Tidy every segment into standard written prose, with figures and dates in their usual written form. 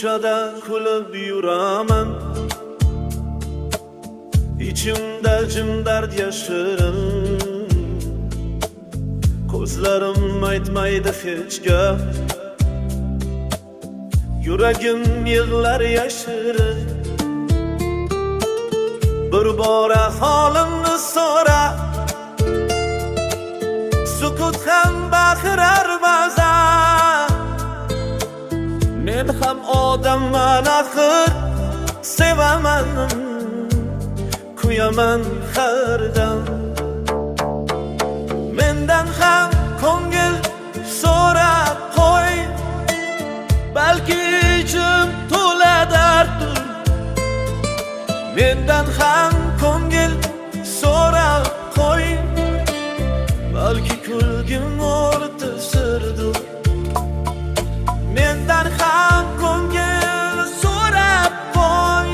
ko'chada kulib yuraman, ichimda jim dard yashirin. Ko'zlarim aytmaydi hech gap, yuragim yig'lar yashirin. Bir bora holimni so'ra, sukut ham baqirar ba'zan. Men ham odamman axir, sevaman, kuyaman har dam. Mendan ham ko'ngil so'rab qo'y, balki ichim to'la darddir. Mendan ham ko'ngil so'rab qo'y, balki kulgim o'rtasirdir. Mendan ham ko'ngil so'rab qo'y,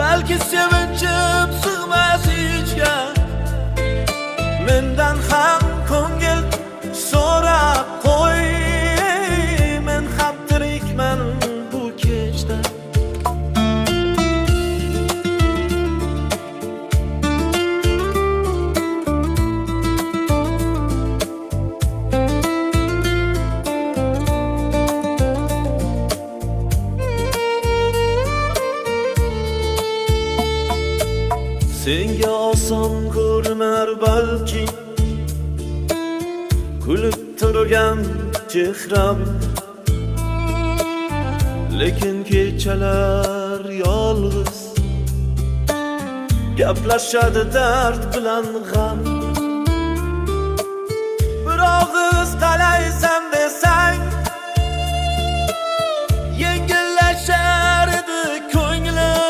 balki sevinchim sig'mas ichga. Mendan ham ko'ngil so'rab qo'y, men ham tirikman bu kechda. Senga oson ko'rinar balki kulib turgan chehram, lekin kechalar yolg'iz gaplashadi dard bilan g'am. Bir og'iz qalaysan desang, yengillashar edi ko'nglim.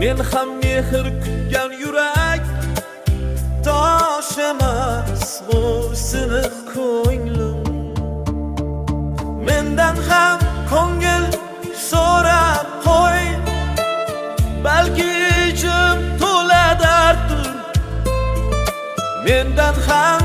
Men ham mehr kutgan yurak tosh emas, bu siniq ko'nglim. Mendan ham ko'ngil so'rab qo'y, balki ichim to'la darddir. Mendan ham